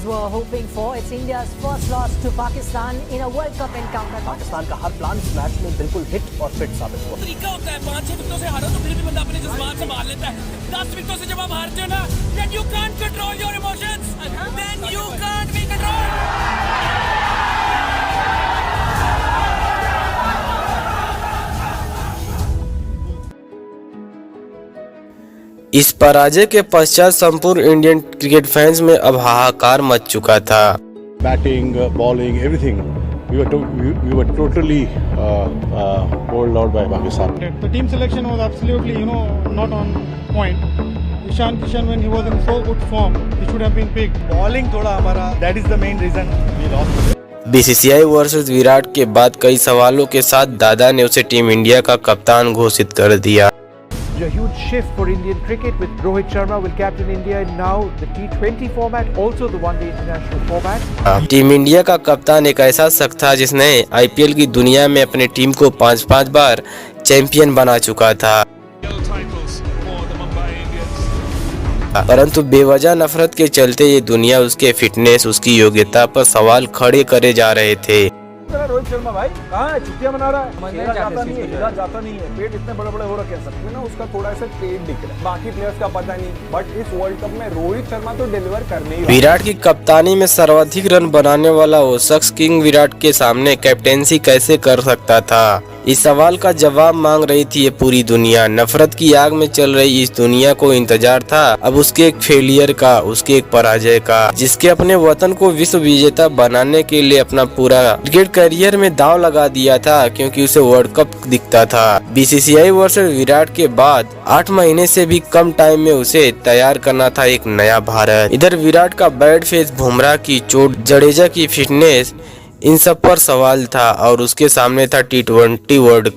were hoping for. It's India's first loss to Pakistan in a World Cup encounter. Pakistan का हर plan इस match में बिल्कुल hit और fit साबित हुआ। तरीका होता है 5-6 विकेटों से हारो तो फिर भी बंदा अपने जज्बात संभाल लेता है। 10 विकेटों से जब आप हारते हो ना, then you can't control your emotions. Then you can't be controlled. इस पराजय के पश्चात संपूर्ण इंडियन क्रिकेट फैंस में अब हाहाकार मच चुका था। Batting, bowling, everything. We were totally bowled out by Pakistan. The team selection was absolutely, not on point. Ishan Kishan, when he was in so good form, he should have been picked. Bowling थोड़ा हमारा, that is the main reason we lost. BCCI versus Virat के बाद कई सवालों के साथ दादा ने उसे टीम इंडिया का कप्तान घोषित कर दिया। A huge shift for Indian cricket with Rohit Sharma will captain India in now the T20 format, also the one-day international format. Team India का कप्तान एक ऐसा शख्स था जिसने आईपीएल की दुनिया में अपनी टीम को 5-5 बार चैंपियन बना चुका था, परंतु बेवजह नफरत के चलते ये दुनिया उसके फिटनेस, उसकी योग्यता पर सवाल खड़े करे जा रहे थे। रोहित शर्मा भाई कहाँ है? छुट्टियां मना रहा है, जाता नहीं है, इधर जाता नहीं है, पेट इतने बड़े बड़े हो रखे हैं सबके ना, उसका थोड़ा सा पेट दिख रहा है, बाकी प्लेयर्स का पता नहीं, बट इस वर्ल्ड कप में रोहित शर्मा तो डिलीवर करने ही। विराट की कप्तानी में सर्वाधिक रन बनाने वाला वो शख्स किंग विराट के सामने कैप्टेंसी कैसे कर सकता था? इस सवाल का जवाब मांग रही थी ये पूरी दुनिया। नफरत की आग में चल रही इस दुनिया को इंतजार था अब उसके एक फेलियर का, उसके एक पराजय का, जिसके अपने वतन को विश्व विजेता बनाने के लिए अपना पूरा क्रिकेट करियर में दांव लगा दिया था, क्योंकि उसे वर्ल्ड कप दिखता था। बीसीसीआई वर्सेस विराट के बाद 8 महीने से भी कम टाइम में उसे तैयार करना था एक नया भारत। इधर विराट का बैड फेस, बुमराह की चोट, जडेजा की फिटनेस, इन सब पर सवाल था, और उसके सामने था T20 वर्ल्ड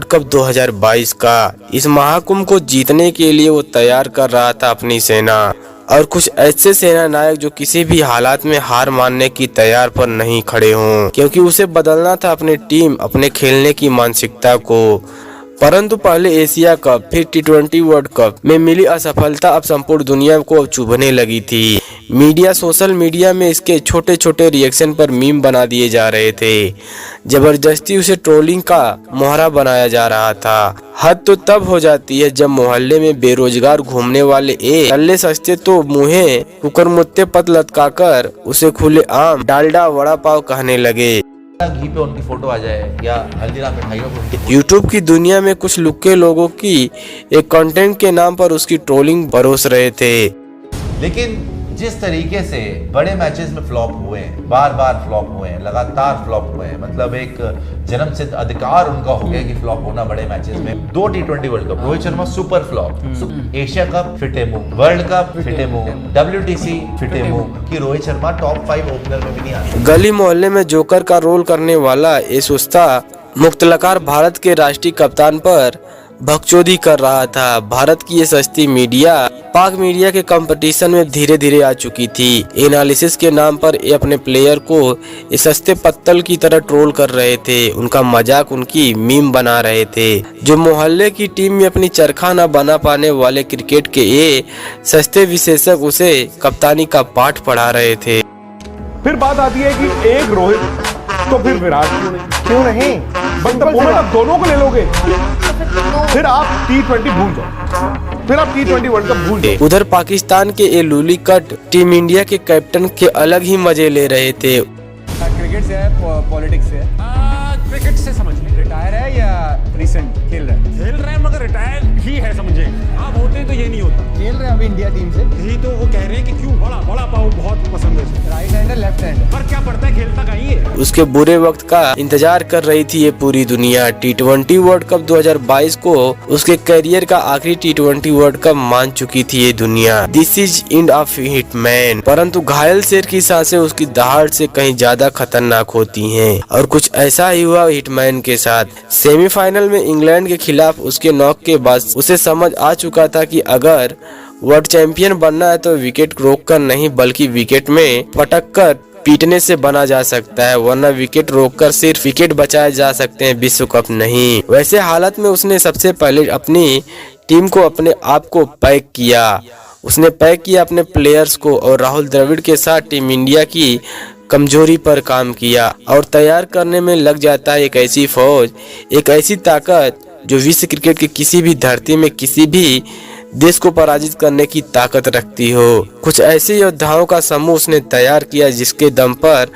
कप 2022 का। इस महाकुंभ को जीतने के लिए वो तैयार कर रहा था अपनी सेना, और कुछ ऐसे सेना नायक जो किसी भी हालात में हार मानने की तैयार पर नहीं खड़े हों, क्योंकि उसे बदलना था अपनी टीम, अपने खेलने की मानसिकता को। परंतु पहले एशिया कप, फिर T20 वर्ल्ड कप में मिली असफलता अब संपूर्ण दुनिया को चुभने लगी थी। मीडिया, सोशल मीडिया में इसके छोटे छोटे रिएक्शन पर मीम बना दिए जा रहे थे, जबरदस्ती उसे ट्रोलिंग का मोहरा बनाया जा रहा था। हद तो तब हो जाती है जब मोहल्ले में बेरोजगार घूमने वाले टल्ले सस्ते तो मुँहे कुकरमुत्ते पत लटकाकर उसे खुले आम डालडा वड़ा पाव कहने लगे। घी पे उनकी फोटो आ जाए या हल्दीराम मिठाइयों पे। यूट्यूब की दुनिया में कुछ लुक्के लोगों की एक कंटेंट के नाम पर उसकी ट्रोलिंग परोस रहे थे। लेकिन जिस तरीके से बड़े मैचेस में फ्लॉप हुए, बार बार फ्लॉप हुए, लगातार फ्लॉप हुए, मतलब एक जन्मसिद्ध अधिकार उनका हो गया कि फ्लॉप होना बड़े मैचेस में। 2 T20 world cup, Rohit Sharma super flop, Asia cup फिटे मुंह, वर्ल्ड कप फिटे मुंह, WTC फिटे मुंह कि रोहित शर्मा टॉप 5 ओपनर में भी नहीं आया। गली मोहल्ले में जोकर का रोल करने वाला ये सुस्ता मुख्तलकार भारत के राष्ट्रीय कप्तान पर बकचोदी कर रहा था। भारत की ये सस्ती मीडिया पाक मीडिया के कंपटीशन में धीरे धीरे आ चुकी थी। एनालिसिस के नाम पर ये अपने प्लेयर को ये सस्ते पत्तल की तरह ट्रोल कर रहे थे, उनका मजाक, उनकी मीम बना रहे थे। जो मोहल्ले की टीम में अपनी चरखा न बना पाने वाले क्रिकेट के ये सस्ते विशेषज्ञ उसे कप्तानी का पाठ पढ़ा रहे थे। फिर बात आती है कि एक रोहित तो फिर विराट क्यों नहीं? मतलब आप दोनों को ले लोगे, फिर आप T20 भूल जाओ, फिर आप T20 वर्ल्ड कप भूल जाओ। उधर पाकिस्तान के ये लूली कट टीम इंडिया के कैप्टन के अलग ही मजे ले रहे थे। क्रिकेट से है, पॉलिटिक्स से है? क्रिकेट से समझ लें, रिटायर है या रिसेंट खेल रहे हैं मगर रिटायर ही है, समझे आप होते तो ये नहीं होता। खेल रहे हैं अभी इंडिया टीम से, यही तो वो कह रहे हैं कि क्यों बड़ा पाव बहुत पसंद है, राइट हैंड है लेफ्ट हैंड, पर क्या पड़ता है, खेलता कहीं है। उसके बुरे वक्त का इंतजार कर रही थी ये पूरी दुनिया। T20 वर्ल्ड कप 2022 को उसके करियर का आखिरी T20 वर्ल्ड कप मान चुकी थी ये दुनिया। This is end of hitman. परंतु घायल शेर की सांसें उसकी दहाड़ से कहीं ज्यादा खतरनाक होती हैं, और कुछ ऐसा ही हुआ हिटमैन के साथ। सेमीफाइनल में इंग्लैंड के खिलाफ उसके नॉक के बाद उसे समझ आ चुका था कि अगर वर्ल्ड चैंपियन बनना है तो विकेट रोककर नहीं, बल्कि विकेट में पटक कर पीटने से बना जा सकता है, वरना विकेट रोककर सिर्फ विकेट बचाए जा सकते हैं, विश्व कप नहीं। वैसे हालत में उसने सबसे पहले अपनी टीम को, अपने आप को पैक किया उसने पैक किया अपने प्लेयर्स को और राहुल द्रविड़ के साथ टीम इंडिया की कमजोरी पर काम किया और तैयार करने में लग जाता है एक ऐसी फौज, एक ऐसी ताकत जो विश्व क्रिकेट के किसी भी धरती में किसी भी देश को पराजित करने की ताकत रखती हो। कुछ ऐसे योद्धाओं का समूह उसने तैयार किया जिसके दम पर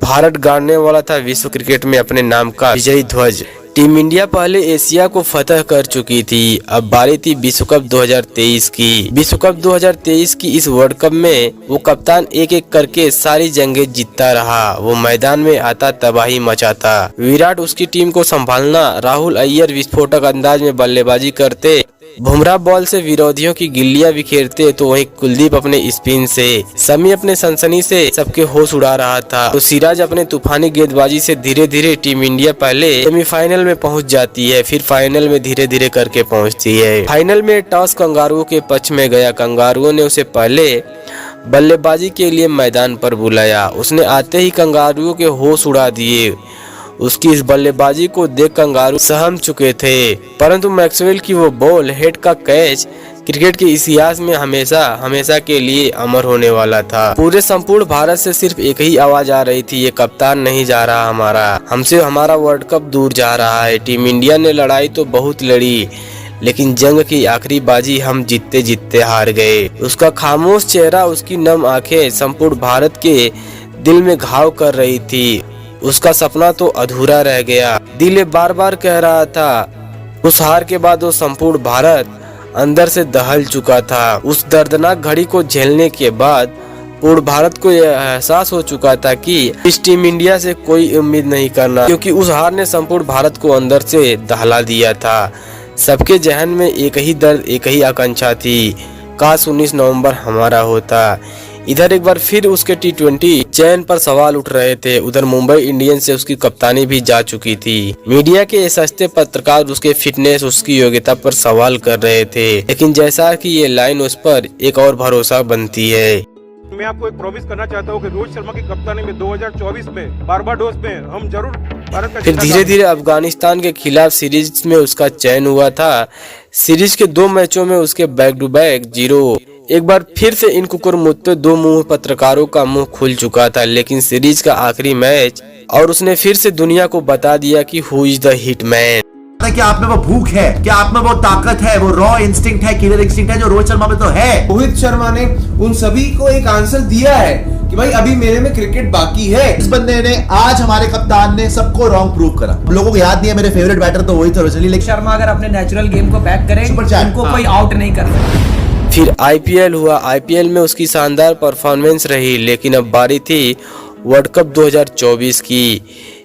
भारत गाड़ने वाला था विश्व क्रिकेट में अपने नाम का विजयी ध्वज। टीम इंडिया पहले एशिया को फतह कर चुकी थी, अब बारी थी विश्व कप 2023 की। विश्व कप 2023 की इस वर्ल्ड कप में वो कप्तान एक एक करके सारी जंगें जीतता रहा। वो मैदान में आता तबाही मचाता। विराट उसकी टीम को संभालना, राहुल अय्यर विस्फोटक अंदाज में बल्लेबाजी करते, बुमराह बॉल से विरोधियों की गिल्लियां बिखेरते, तो वहीं कुलदीप अपने स्पिन से, शमी अपने सनसनी से सबके होश उड़ा रहा था, तो सिराज अपने तूफानी गेंदबाजी से धीरे धीरे टीम इंडिया पहले सेमीफाइनल में पहुंच जाती है, फिर फाइनल में धीरे धीरे करके पहुंचती है। फाइनल में टॉस कंगारुओं के पक्ष में गया। कंगारुओं ने उसे पहले बल्लेबाजी के लिए मैदान पर बुलाया। उसने आते ही कंगारुओं के होश उड़ा दिए। उसकी इस बल्लेबाजी को देख कंगारू सहम चुके थे, परंतु मैक्सवेल की वो बॉल हेड का कैच क्रिकेट के इतिहास में हमेशा हमेशा के लिए अमर होने वाला था। पूरे संपूर्ण भारत से सिर्फ एक ही आवाज आ रही थी, ये कप्तान नहीं जा रहा हमारा, हमसे हमारा वर्ल्ड कप दूर जा रहा है। टीम इंडिया ने लड़ाई तो बहुत लड़ी, लेकिन जंग की आखिरी बाजी हम जीतते जीतते हार गए। उसका खामोश चेहरा, उसकी नम आंखें संपूर्ण भारत के दिल में घाव कर रही थी। उसका सपना तो अधूरा रह गया। दिल बार बार कह रहा था। उस हार के बाद वो संपूर्ण भारत अंदर से दहल चुका था। उस दर्दनाक घड़ी को झेलने के बाद पूर्ण भारत को यह एहसास हो चुका था कि इस टीम इंडिया से कोई उम्मीद नहीं करना, क्योंकि उस हार ने संपूर्ण भारत को अंदर से दहला दिया था। सबके जहन में एक ही दर्द, एक ही आकांक्षा थी, काश 19 नवंबर हमारा होता। इधर एक बार फिर उसके T20 चयन पर सवाल उठ रहे थे। उधर मुंबई इंडियंस से उसकी कप्तानी भी जा चुकी थी। मीडिया के सस्ते पत्रकार उसके फिटनेस, उसकी योग्यता पर सवाल कर रहे थे, लेकिन जैसा कि ये लाइन उस पर एक और भरोसा बनती है। मैं आपको एक प्रॉमिस करना चाहता हूँ कि रोहित शर्मा की कप्तानी में 2024 में बारबाडोस में हम जरूर भारत का। फिर धीरे धीरे अफगानिस्तान के खिलाफ सीरीज में उसका चयन हुआ था। सीरीज के 2 मैचों में उसके बैक टू बैक 0। एक बार फिर से इन कुकुरमुत्ते 2 मुंह पत्रकारों का मुंह खुल चुका था, लेकिन सीरीज का आखिरी मैच और उसने फिर से दुनिया को बता दिया कि हु इज द हिटमैन। क्या आप में वो भूख है, क्या आप में वो ताकत है, वो रॉ इंस्टिंक्ट है, किलर इंस्टिंक्ट है जो रोहित शर्मा में तो है। रोहित शर्मा ने उन सभी को एक आंसर दिया है कि भाई अभी मेरे में क्रिकेट बाकी है। इस बंदे ने, आज हमारे कप्तान ने सबको रॉन्ग प्रूव करा। लोगों को याद नहीं है मेरे फेवरेट बैटर तो वही थे, लेकिन शर्मा अगर अपने नेचुरल गेम को बैक करे, उनको कोई आउट नहीं कर सकता। फिर आईपीएल हुआ। आईपीएल में उसकी शानदार परफॉर्मेंस रही, लेकिन अब बारी थी वर्ल्ड कप 2024 की।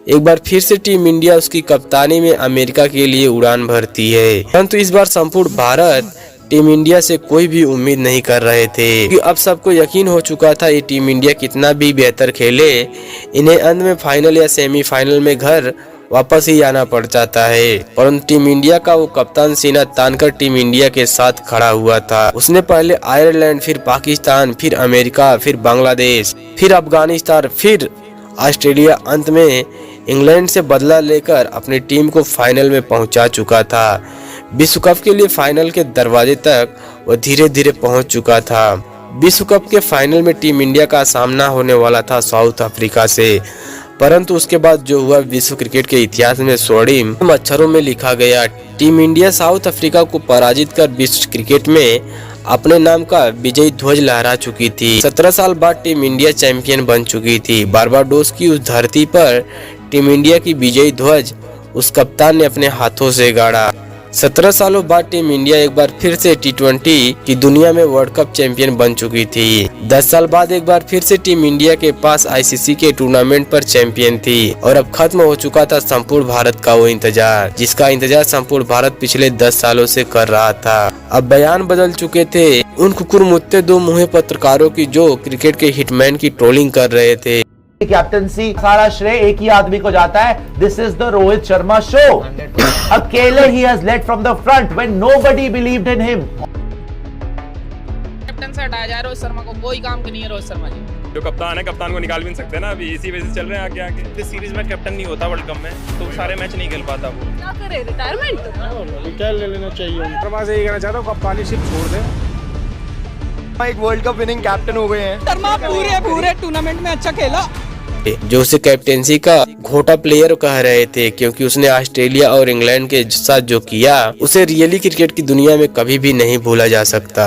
एक बार फिर से टीम इंडिया उसकी कप्तानी में अमेरिका के लिए उड़ान भरती है, परंतु इस बार संपूर्ण भारत टीम इंडिया से कोई भी उम्मीद नहीं कर रहे थे, क्योंकि अब सबको यकीन हो चुका था ये टीम इंडिया कितना भी बेहतर खेले, इन्हें अंत में फाइनल या सेमीफाइनल में घर वापस ही आना पड़ जाता है। परंतु टीम इंडिया का वो कप्तान सीना तानकर टीम इंडिया के साथ खड़ा हुआ था। उसने पहले आयरलैंड, फिर पाकिस्तान, फिर अमेरिका, फिर बांग्लादेश, फिर अफगानिस्तान, फिर ऑस्ट्रेलिया, अंत में इंग्लैंड से बदला लेकर अपनी टीम को फाइनल में पहुंचा चुका था। विश्व कप के लिए फाइनल के दरवाजे तक वह धीरे धीरे पहुंच चुका था। विश्व कप के फाइनल में टीम इंडिया का सामना होने वाला था साउथ अफ्रीका से, परंतु उसके बाद जो हुआ विश्व क्रिकेट के इतिहास में स्वर्णिम अक्षरों में लिखा गया। टीम इंडिया साउथ अफ्रीका को पराजित कर विश्व क्रिकेट में अपने नाम का विजयी ध्वज लहरा चुकी थी। 17 साल बाद टीम इंडिया चैंपियन बन चुकी थी। बारबाडोस की उस धरती पर टीम इंडिया की विजयी ध्वज उस कप्तान ने अपने हाथों से गाड़ा। 17 सालों बाद टीम इंडिया एक बार फिर से T20 की दुनिया में वर्ल्ड कप चैंपियन बन चुकी थी। 10 साल बाद एक बार फिर से टीम इंडिया के पास ICC के टूर्नामेंट पर चैंपियन थी, और अब खत्म हो चुका था संपूर्ण भारत का वो इंतजार, जिसका इंतजार संपूर्ण भारत पिछले 10 सालों से कर रहा था। अब बयान बदल चुके थे उन कुकुरमुत्ते 2 मुँहे पत्रकारों की जो क्रिकेट के हिटमैन की ट्रोलिंग कर रहे थे। कैप्टनसी सारा श्रेय एक ही आदमी को जाता है। This is the Rohit Sharma show. अकेले ही has led from the front when nobody believed in him. Captain से हटाया जाए रोहित शर्मा को, कोई काम की नहीं है रोहित शर्मा जी। जो कप्तान है, कप्तान को निकाल भी नहीं सकते ना, अभी इसी वजह से चल रहे हैं आगे। इस सीरीज में कैप्टन नहीं होता वर्ल्ड कप में तो सारे मैच नहीं खेल पाता वो। क्या करे, रिटायरमेंट रिटायर ले लेना चाहिए। मैं यही कहना चाहता हूँ कप्तानी सिर्फ छोड़ दे। एक वर्ल्ड कप विनिंग कैप्टन हो गए हैं। शर्मा पूरे टूर्नामेंट में अच्छा खेला, जो उसे कैप्टेंसी का घोटा प्लेयर कह रहे थे, क्योंकि उसने ऑस्ट्रेलिया और इंग्लैंड के साथ जो किया उसे रियली क्रिकेट की दुनिया में कभी भी नहीं भूला जा सकता।